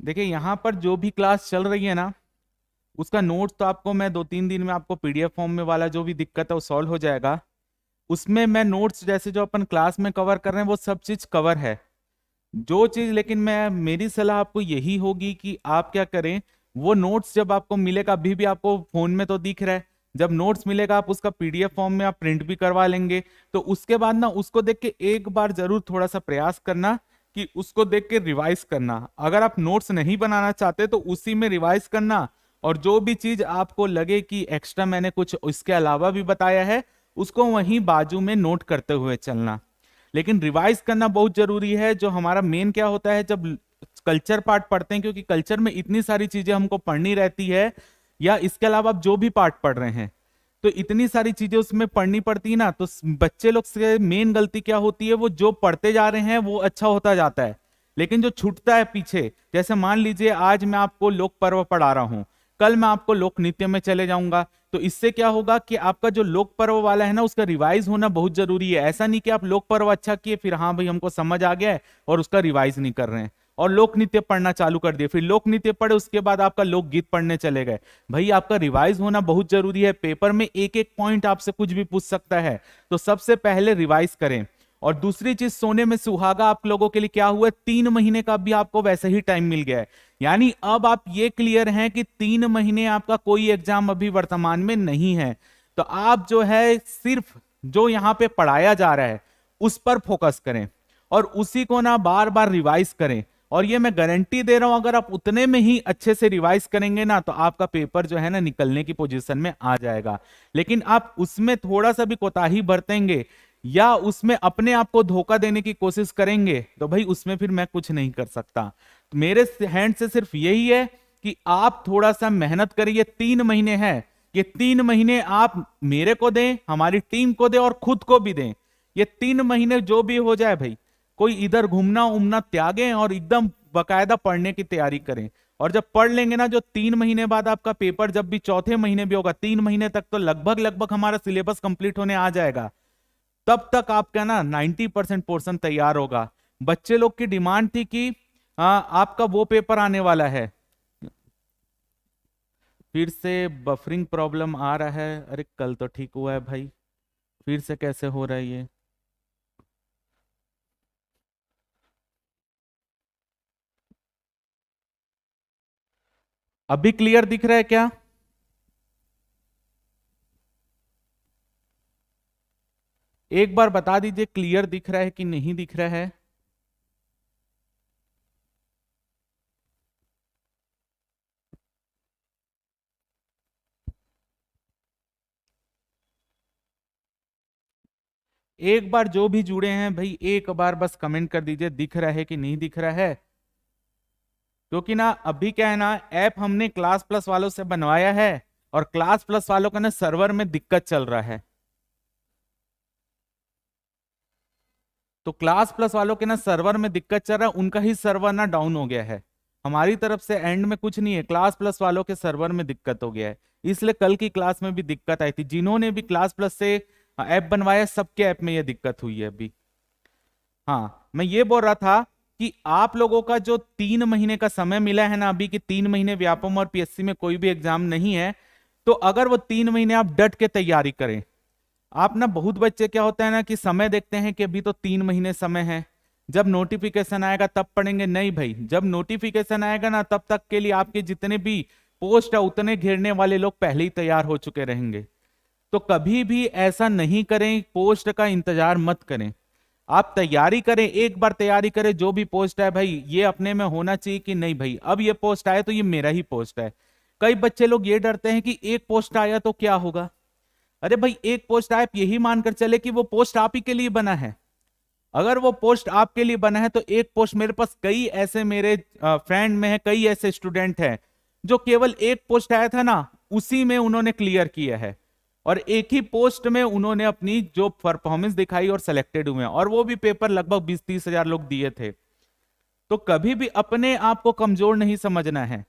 देखिए यहाँ पर जो भी क्लास चल रही है ना, उसका नोट्स तो आपको मैं 2-3 दिन में आपको पीडीएफ फॉर्म में वाला जो भी दिक्कत है वो सॉल्व हो जाएगा। उसमें मैं नोट्स जैसे जो अपन क्लास में कवर कर रहे हैं वो सब चीज कवर है। जो चीज लेकिन मैं मेरी सलाह आपको यही होगी कि आप क्या करें, वो नोट्स जब आपको मिलेगा, अभी भी आपको फोन में तो दिख रहा है, जब नोट्स मिलेगा आप उसका पीडीएफ फॉर्म में आप प्रिंट भी करवा लेंगे। तो उसके बाद ना उसको देख के एक बार जरूर थोड़ा सा प्रयास करना कि उसको देख के रिवाइज करना। अगर आप नोट्स नहीं बनाना चाहते तो उसी में रिवाइज करना, और जो भी चीज आपको लगे कि एक्स्ट्रा मैंने कुछ इसके अलावा भी बताया है उसको वहीं बाजू में नोट करते हुए चलना। लेकिन रिवाइज करना बहुत जरूरी है। जो हमारा मेन क्या होता है जब कल्चर पार्ट पढ़ते हैं, क्योंकि कल्चर में इतनी सारी चीजें हमको पढ़नी रहती है, या इसके अलावा आप जो भी पार्ट पढ़ रहे हैं तो इतनी सारी चीजें उसमें पढ़नी पड़ती है ना, तो बच्चे लोग से मेन गलती क्या होती है, वो जो पढ़ते जा रहे हैं वो अच्छा होता जाता है, लेकिन जो छूटता है पीछे, जैसे मान लीजिए आज मैं आपको लोक पर्व पढ़ा रहा हूं, कल मैं आपको लोक नृत्य में चले जाऊंगा, तो इससे क्या होगा कि आपका जो लोक पर्व वाला है ना उसका रिवाइज होना बहुत जरूरी है। ऐसा नहीं कि आप लोक पर्व अच्छा किए फिर हाँ भाई हमको समझ आ गया है और उसका रिवाइज नहीं कर रहे हैं और लोक नृत्य पढ़ना चालू कर दिए, फिर लोक नृत्य पढ़े उसके बाद आपका लोकगीत पढ़ने चले गए। भाई आपका रिवाइज होना बहुत जरूरी है। पेपर में एक एक पॉइंट आपसे कुछ भी पूछ सकता है, तो सबसे पहले रिवाइज करें। और दूसरी चीज, सोने में सुहागा आप लोगों के लिए क्या हुआ, 3 महीने का भी आपको वैसे ही टाइम मिल गया है। यानी अब आप ये क्लियर हैं कि 3 महीने आपका कोई एग्जाम अभी वर्तमान में नहीं है। तो आप जो है सिर्फ जो यहाँ पे पढ़ाया जा रहा है उस पर फोकस करें और उसी को ना बार बार रिवाइज करें। और ये मैं गारंटी दे रहा हूं, अगर आप उतने में ही अच्छे से रिवाइज करेंगे ना तो आपका पेपर जो है ना निकलने की पोजीशन में आ जाएगा। लेकिन आप उसमें थोड़ा सा भी कोताही बरतेंगे या उसमें अपने आप को धोखा देने की कोशिश करेंगे तो भाई उसमें फिर मैं कुछ नहीं कर सकता। तो मेरे हैंड से सिर्फ यही है कि आप थोड़ा सा मेहनत करिए। 3 महीने हैं, ये 3 महीने आप मेरे को दें, हमारी टीम को दें और खुद को भी दें। ये 3 महीने जो भी हो जाए भाई, कोई इधर घूमना उमना त्यागें और एकदम बकायदा पढ़ने की तैयारी करें। और जब पढ़ लेंगे ना, जो 3 महीने बाद आपका पेपर जब भी चौथे महीने भी होगा, 3 महीने तक तो लगभग लगभग हमारा सिलेबस कंप्लीट होने आ जाएगा। तब तक आपका ना 90% पोर्शन तैयार होगा। बच्चे लोग की डिमांड थी कि आपका वो पेपर आने वाला है। फिर से बफरिंग प्रॉब्लम आ रहा है। अरे कल तो ठीक हुआ है भाई, फिर से कैसे हो रहा है ये। अभी क्लियर दिख रहा है क्या? एक बार बता दीजिए क्लियर दिख रहा है कि नहीं दिख रहा है। एक बार जो भी जुड़े हैं भाई एक बार बस कमेंट कर दीजिए दिख रहा है कि नहीं दिख रहा है। क्योंकि ना अभी क्या है ना, ऐप हमने क्लास प्लस वालों से बनवाया है और क्लास प्लस वालों का ना सर्वर में दिक्कत चल रहा है। तो क्लास प्लस वालों के ना सर्वर में दिक्कत चल रहा है, उनका ही सर्वर ना डाउन हो गया है। हमारी तरफ से एंड में कुछ नहीं है, क्लास प्लस वालों के सर्वर में दिक्कत हो गया है। इसलिए कल की क्लास में भी दिक्कत आई थी। जिन्होंने भी क्लास प्लस से ऐप बनवाया सबके ऐप में यह दिक्कत हुई है अभी। हाँ मैं ये बोल रहा था कि आप लोगों का जो 3 महीने का समय मिला है ना अभी, कि 3 महीने व्यापम और पीएससी में कोई भी एग्जाम नहीं है, तो अगर वो 3 महीने आप डट के तैयारी करें। आप ना बहुत बच्चे क्या होता है ना कि समय देखते हैं कि अभी तो 3 महीने समय है, जब नोटिफिकेशन आएगा तब पढ़ेंगे। नहीं भाई, जब नोटिफिकेशन आएगा ना तब तक के लिए आपके जितने भी पोस्ट है उतने घेरने वाले लोग पहले ही तैयार हो चुके रहेंगे। तो कभी भी ऐसा नहीं करें, पोस्ट का इंतजार मत करें। आप तैयारी करें, एक बार तैयारी करें, जो भी पोस्ट है भाई ये अपने में होना चाहिए कि नहीं भाई अब ये पोस्ट आया तो ये मेरा ही पोस्ट है। कई बच्चे लोग ये डरते हैं कि एक पोस्ट आया तो क्या होगा। अरे भाई एक पोस्ट आए, आप यही मानकर चले कि वो पोस्ट आप ही के लिए बना है। अगर वो पोस्ट आपके लिए बना है तो एक पोस्ट, मेरे पास कई ऐसे मेरे फ्रेंड में है, कई ऐसे स्टूडेंट हैं जो केवल एक पोस्ट आया था ना उसी में उन्होंने क्लियर किया है, और एक ही पोस्ट में उन्होंने अपनी जो परफॉर्मेंस दिखाई और सिलेक्टेड हुए, और वो भी पेपर लगभग 20-30 हजार लोग दिए थे। तो कभी भी अपने आप को कमजोर नहीं समझना है।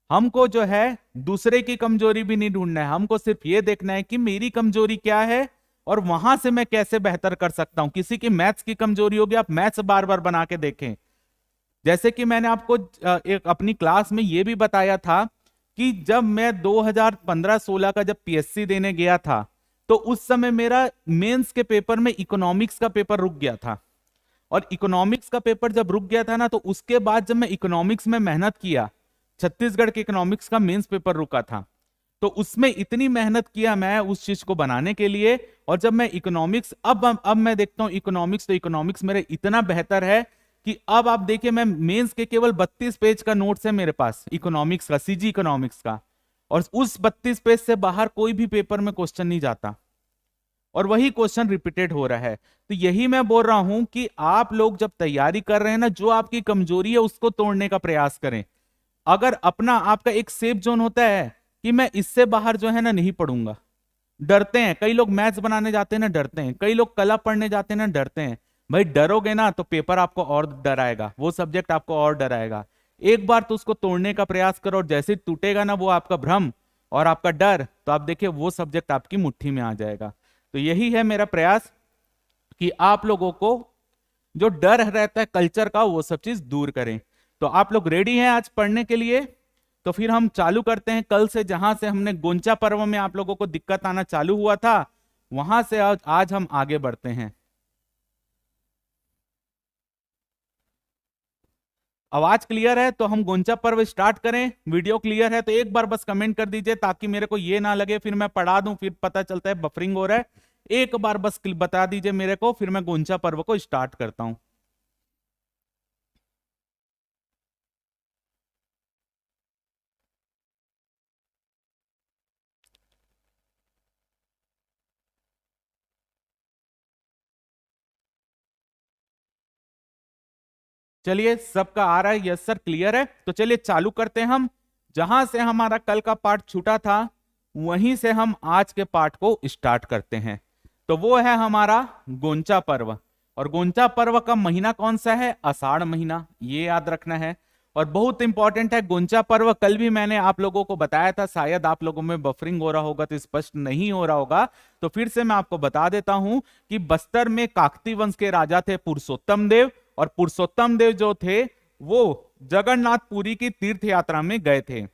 हमको जो है दूसरे की कमजोरी भी नहीं ढूंढना है, हमको सिर्फ ये देखना है कि मेरी कमजोरी क्या है और वहां से मैं कैसे बेहतर कर सकता हूं। किसी की मैथ्स की कमजोरी होगी, आप मैथ्स बार बार बना के देखें, जैसे कि मैंने आपको एक अपनी क्लास में ये भी बताया था कि जब मैं 2015-16 का जब पीएससी देने गया था, तो उस समय मेरा मेंस के पेपर में इकोनॉमिक्स का पेपर रुक गया था। और इकोनॉमिक्स का पेपर जब रुक गया था ना, तो उसके बाद जब मैं इकोनॉमिक्स में मेहनत किया, छत्तीसगढ़ के इकोनॉमिक्स का मेंस पेपर रुका था, तो उसमें इतनी मेहनत किया मैं उस चीज को बनाने के लिए। और जब मैं इकोनॉमिक्स अब मैं देखता हूं इकोनॉमिक्स, तो इकोनॉमिक्स मेरे इतना बेहतर है कि अब आप देखिए, मैं मेंस के केवल 32 पेज का नोट्स है मेरे पास इकोनॉमिक्स का, सीजी इकोनॉमिक्स का, और उस 32 पेज से बाहर कोई भी पेपर में क्वेश्चन नहीं जाता, और वही क्वेश्चन रिपीटेड हो रहा है। तो यही मैं बोल रहा हूं कि आप लोग जब तैयारी कर रहे हैं ना, जो आपकी कमजोरी है उसको तोड़ने का प्रयास करें। अगर अपना आपका एक सेफ जोन होता है कि मैं इससे बाहर जो है ना नहीं पढ़ूंगा, डरते हैं कई लोग, मैथ्स बनाने जाते हैं ना डरते हैं, कई लोग कला पढ़ने जाते हैं ना डरते हैं। भाई डरोगे ना तो पेपर आपको और डराएगा, वो सब्जेक्ट आपको और डराएगा। एक बार तो उसको तोड़ने का प्रयास करो, और जैसे टूटेगा ना वो आपका भ्रम और आपका डर, तो आप देखिए वो सब्जेक्ट आपकी मुट्ठी में आ जाएगा। तो यही है मेरा प्रयास कि आप लोगों को जो डर रहता है कल्चर का, वो सब चीज दूर करें। तो आप लोग रेडी हैं आज पढ़ने के लिए? तो फिर हम चालू करते हैं कल से, जहां से हमने गोंचा पर्व में आप लोगों को दिक्कत आना चालू हुआ था, वहां से आज हम आगे बढ़ते हैं। आवाज क्लियर है तो हम गोंचा पर्व स्टार्ट करें? वीडियो क्लियर है तो एक बार बस कमेंट कर दीजिए, ताकि मेरे को ये ना लगे फिर मैं पढ़ा दूं फिर पता चलता है बफरिंग हो रहा है। एक बार बस बता दीजिए मेरे को, फिर मैं गोंचा पर्व को स्टार्ट करता हूं। चलिए सबका आ रहा है? यस सर, क्लियर है। तो चलिए चालू करते हैं हम। जहां से हमारा कल का पार्ट छूटा था, वहीं से हम आज के पार्ट को स्टार्ट करते हैं। तो वो है हमारा गोंचा पर्व। और गोंचा पर्व का महीना कौन सा है? आषाढ़ महीना, ये याद रखना है। और बहुत इंपॉर्टेंट है गोंचा पर्व। कल भी मैंने आप लोगों को बताया था, शायद आप लोगों में बफरिंग हो रहा होगा तो स्पष्ट नहीं हो रहा होगा, तो फिर से मैं आपको बता देता हूं कि बस्तर में काकती वंश के राजा थे पुरुषोत्तम देव, और पुरुषोत्तम देव जो थे वो जगन्नाथपुरी की तीर्थ यात्रा में गए थे।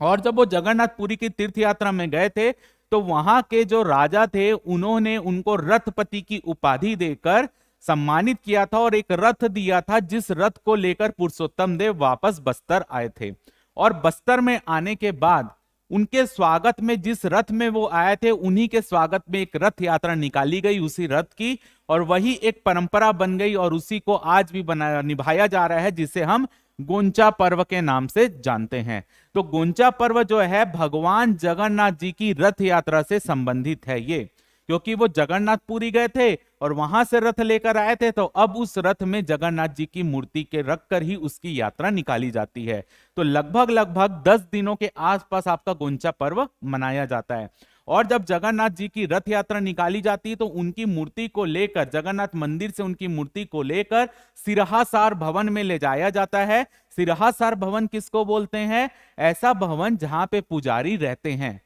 और जब वो जगन्नाथपुरी की तीर्थ यात्रा में गए थे, तो वहां के जो राजा थे उन्होंने उनको रथपति की उपाधि देकर सम्मानित किया था, और एक रथ दिया था, जिस रथ को लेकर पुरुषोत्तम देव वापस बस्तर आए थे। और बस्तर में आने के बाद उनके स्वागत में, जिस रथ में वो आए थे, उन्हीं के स्वागत में एक रथ यात्रा निकाली गई उसी रथ की, और वही एक परंपरा बन गई, और उसी को आज भी बनाया निभाया जा रहा है, जिसे हम गोंचा पर्व के नाम से जानते हैं। तो गोंचा पर्व जो है भगवान जगन्नाथ जी की रथ यात्रा से संबंधित है ये, क्योंकि वो जगन्नाथपुरी गए थे और वहां से रथ लेकर आए थे, तो अब उस रथ में जगन्नाथ जी की मूर्ति के रख कर ही उसकी यात्रा निकाली जाती है। तो लगभग लगभग 10 दिनों के आसपास आपका गोंचा पर्व मनाया जाता है। और जब जगन्नाथ जी की रथ यात्रा निकाली जाती है, तो उनकी मूर्ति को लेकर, जगन्नाथ मंदिर से उनकी मूर्ति को लेकर सिरहासार भवन में ले जाया जाता है। सिरहासार भवन किसको बोलते हैं? ऐसा भवन जहां पे पुजारी रहते हैं,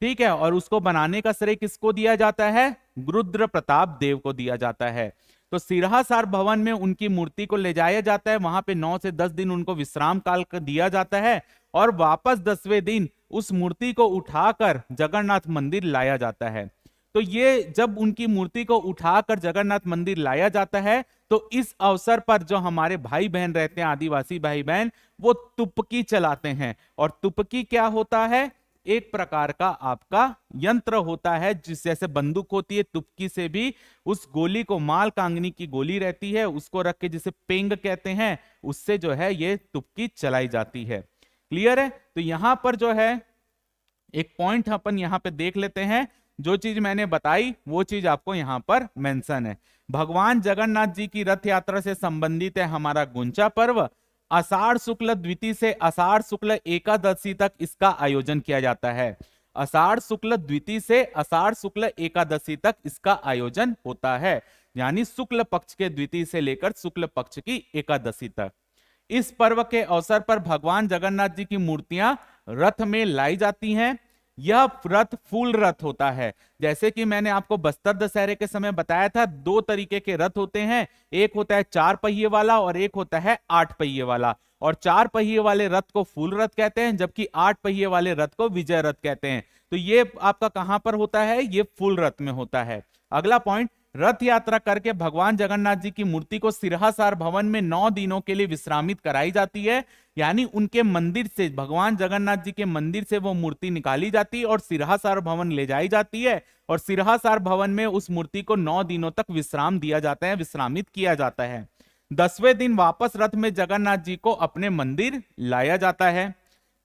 ठीक है। और उसको बनाने का श्रेय किसको दिया जाता है? रुद्र प्रताप देव को दिया जाता है। तो सिरहासार भवन में उनकी मूर्ति को ले जाया जाता है, वहां पे 9 से 10 दिन उनको विश्राम काल दिया जाता है, और वापस 10वें दिन उस मूर्ति को उठाकर जगन्नाथ मंदिर लाया जाता है। तो ये जब उनकी मूर्ति को उठाकर जगन्नाथ मंदिर लाया जाता है, तो इस अवसर पर जो हमारे भाई बहन रहते हैं, आदिवासी भाई बहन, वो तुपकी चलाते हैं। और तुपकी क्या होता है? एक प्रकार का आपका यंत्र होता है, जिस जैसे बंदूक होती है, तुपकी से भी उस गोली को, माल कांगनी की गोली रहती है, उसको रख के, जिसे पेंग कहते हैं, उससे जो है ये तुपकी चलाई जाती है। क्लियर है? तो यहां पर जो है एक पॉइंट अपन यहां पे देख लेते हैं। जो चीज मैंने बताई वो चीज आपको यहां पर मेंशन है। भगवान जगन्नाथ जी की रथ यात्रा से संबंधित है हमारा गुंचा पर्व। आषाढ़ शुक्ल द्वितीय से आषाढ़ शुक्ल एकादशी तक इसका आयोजन किया जाता है। आषाढ़ शुक्ल द्वितीय से आषाढ़ शुक्ल एकादशी तक इसका आयोजन होता है, यानी शुक्ल पक्ष के द्वितीय से लेकर शुक्ल पक्ष की एकादशी तक। इस पर्व के अवसर पर भगवान जगन्नाथ जी की मूर्तियां रथ में लाई जाती हैं। यह रथ फूल रथ होता है। जैसे कि मैंने आपको बस्तर दशहरे के समय बताया था, दो तरीके के रथ होते हैं, एक होता है 4 पहिए वाला और एक होता है 8 पहिए वाला। और 4 पहिए वाले रथ को फूल रथ कहते हैं, जबकि 8 पहिए वाले रथ को विजय रथ कहते हैं। तो ये आपका कहां पर होता है, ये फूल रथ में होता है। अगला पॉइंट, रथ यात्रा करके भगवान जगन्नाथ जी की मूर्ति को सिरहासार भवन में 9 दिनों के लिए विश्रामित कराई जाती है। यानी उनके मंदिर से, भगवान जगन्नाथ जी के मंदिर से वो मूर्ति निकाली जाती है और सिरहासार भवन ले जाई जाती है, और सिरहासार भवन में उस मूर्ति को 9 दिनों तक विश्राम दिया जाता है, विश्रामित किया जाता है। 10वें दिन वापस रथ में जगन्नाथ जी को अपने मंदिर लाया जाता है।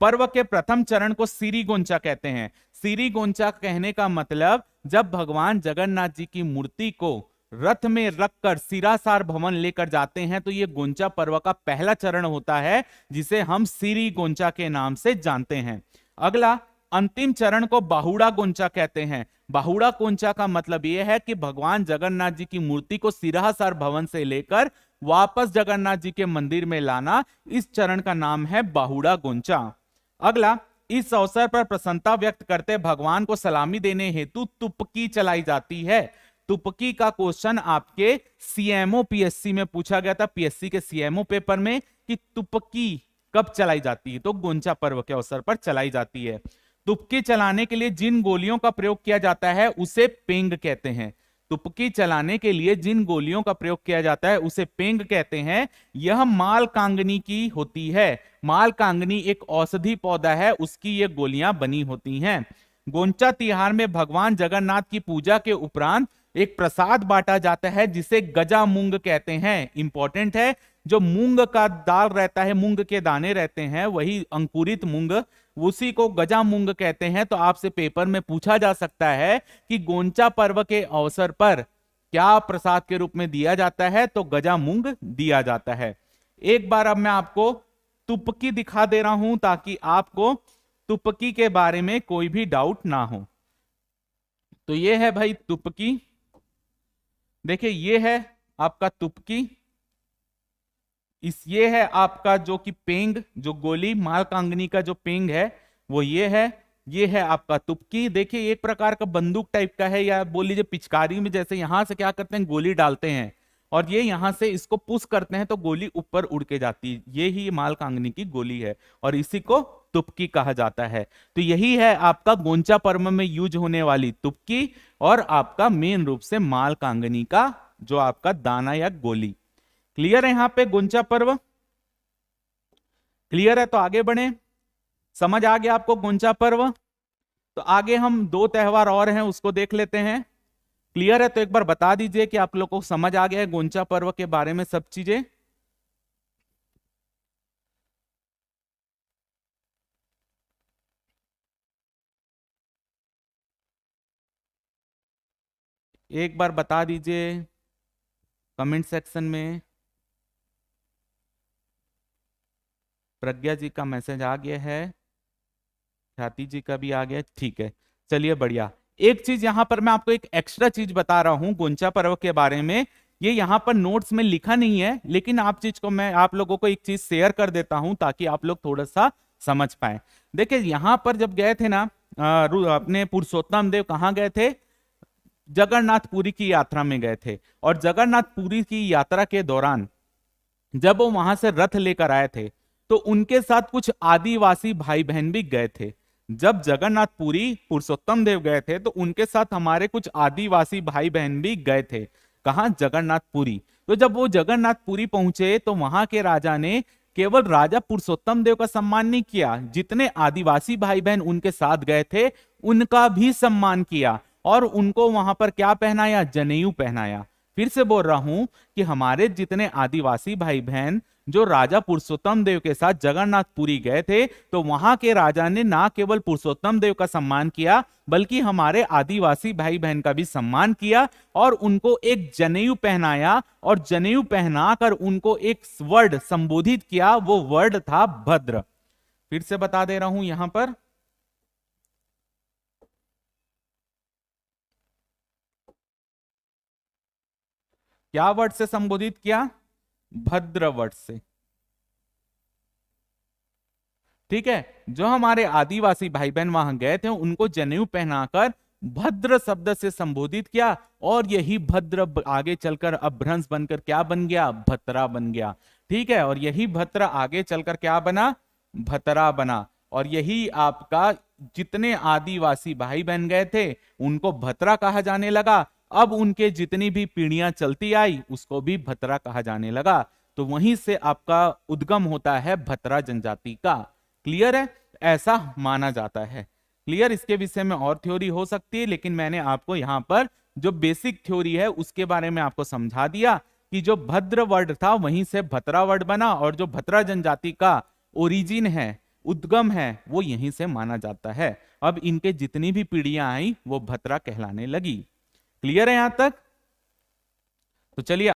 पर्व के प्रथम चरण को सीरी गोंचा कहते हैं। सीरी गोंचा कहने का मतलब, जब भगवान जगन्नाथ जी की मूर्ति को रथ में रखकर सिरासार भवन लेकर जाते हैं, तो ये गोंचा पर्व का पहला चरण होता है, जिसे हम सीरी गोंचा के नाम से जानते हैं। अगला, अंतिम चरण को बाहुड़ा गोंचा कहते हैं। बाहुड़ा गोंचा का मतलब यह है कि भगवान जगन्नाथ जी की मूर्ति को सिरहासार भवन से लेकर वापस जगन्नाथ जी के मंदिर में लाना, इस चरण का नाम है बाहुड़ा गोंचा। अगला, इस अवसर पर प्रसन्नता व्यक्त करते भगवान को सलामी देने हेतु तुपकी चलाई जाती है। तुपकी का क्वेश्चन आपके सीएमओ पीएससी में पूछा गया था, पीएससी के सीएमओ पेपर में, कि तुपकी कब चलाई जाती है, तो गोंचा पर्व के अवसर पर चलाई जाती है। तुपकी चलाने के लिए जिन गोलियों का प्रयोग किया जाता है उसे पेंग कहते हैं। तुपकी चलाने के लिए जिन गोलियों का प्रयोग किया जाता है उसे पेंग कहते हैं। यह माल कांगनी की होती है। माल कांगनी एक औषधि पौधा है, उसकी ये गोलियां बनी होती हैं। गोंचा तिहार में भगवान जगन्नाथ की पूजा के उपरांत एक प्रसाद बांटा जाता है, जिसे गजा मूंग कहते हैं। इंपॉर्टेंट है, जो मूंग का दाल रहता है, मूंग के दाने रहते हैं, वही अंकुरित मूंग, उसी को गजा मूंग कहते हैं। तो आपसे पेपर में पूछा जा सकता है कि गोंचा पर्व के अवसर पर क्या प्रसाद के रूप में दिया जाता है, तो गजा मूंग दिया जाता है। एक बार अब मैं आपको तुपकी दिखा दे रहा हूं, ताकि आपको तुपकी के बारे में कोई भी डाउट ना हो। तो ये है भाई तुपकी, देखिए ये है आपका तुपकी, ये है आपका जो कि पेंग, जो गोली माल कांगनी का जो पेंग है वो ये है आपका तुपकी। देखिए एक प्रकार का बंदूक टाइप का है, या बोल लीजिए पिचकारी में जैसे यहां से क्या करते हैं, गोली डालते हैं और ये यहां से इसको पुश करते हैं तो गोली ऊपर उड़ के जाती है। ये ही माल कांगनी की गोली है और इसी को तुपकी कहा जाता है। तो यही है आपका गोंचा पर्व में यूज होने वाली तुपकी, और आपका मेन रूप से माल कांगनी का जो आपका दाना या गोली। क्लियर है यहां पे गोंचा पर्व? क्लियर है, तो आगे बढ़े। समझ आ गया आपको गोंचा पर्व? तो आगे हम 2 त्योहार और हैं, उसको देख लेते हैं। क्लियर है, तो एक बार बता दीजिए कि आप लोग को समझ आ गया है गोंचा पर्व के बारे में सब चीजें। एक बार बता दीजिए कमेंट सेक्शन में। प्रज्ञा जी का मैसेज आ गया है, ख्याति जी का भी आ गया, ठीक है, चलिए बढ़िया। एक चीज यहां पर मैं आपको एक एक्स्ट्रा चीज बता रहा हूं गोंचा पर्व के बारे में, ये यहां पर नोट्स में लिखा नहीं है, लेकिन आप चीज को मैं आप लोगों को एक चीज शेयर कर देता हूं ताकि आप लोग थोड़ा सा समझ पाए। देखिए यहां पर जब गए थे ना, अपने पुरुषोत्तम देव कहाँ गए थे, जगन्नाथपुरी की यात्रा में गए थे। और जगन्नाथपुरी की यात्रा के दौरान जब वो वहां से रथ लेकर आए थे, तो उनके साथ कुछ आदिवासी भाई बहन भी गए थे। जब जगन्नाथपुरी पुरुषोत्तम देव गए थे तो उनके साथ हमारे कुछ आदिवासी भाई बहन भी गए थे। कहाँ? जगन्नाथपुरी। तो जब वो जगन्नाथपुरी पहुंचे तो वहां के राजा ने केवल राजा पुरुषोत्तम देव का सम्मान नहीं किया, जितने आदिवासी भाई बहन उनके साथ गए थे उनका भी सम्मान किया, और उनको वहां पर क्या पहनाया? जनेऊ पहनाया। फिर से बोल रहा हूं कि हमारे जितने आदिवासी भाई बहन जो राजा पुरुषोत्तम देव के साथ जगन्नाथपुरी गए थे, तो वहां के राजा ने ना केवल पुरुषोत्तम देव का सम्मान किया, बल्कि हमारे आदिवासी भाई बहन का भी सम्मान किया और उनको एक जनेऊ पहनाया, और जनेऊ पहनाकर उनको एक वर्ड संबोधित किया, वो वर्ड था भद्र। फिर से बता दे रहा हूं यहां पर, क्या वर्ड से संबोधित किया? भद्र वर्ड से। ठीक है। जो हमारे आदिवासी भाई बहन वहां गए थे उनको जनेऊ पहनाकर भद्र शब्द से संबोधित किया, और यही भद्र आगे चलकर अब भ्रंश बनकर क्या बन गया, भतरा बन गया। ठीक है, और यही भद्र आगे चलकर क्या बना, भतरा बना। और यही आपका जितने आदिवासी भाई बहन गए थे उनको भतरा कहा जाने लगा। अब उनके जितनी भी पीढ़ियां चलती आई उसको भी भतरा कहा जाने लगा। तो वहीं से आपका उद्गम होता है भतरा जनजाति का। क्लियर है, ऐसा माना जाता है। क्लियर, इसके विषय में और थ्योरी हो सकती है, लेकिन मैंने आपको यहां पर जो बेसिक थ्योरी है उसके बारे में आपको समझा दिया कि जो भद्र वर्ड था वहीं से भतरा वर्ड बना, और जो भतरा जनजाति का ओरिजिन है, उद्गम है, वो यहीं से माना जाता है। अब इनके जितनी भी पीढ़ियां आई वो भतरा कहलाने लगी। क्लियर है यहां तक? तो चलिए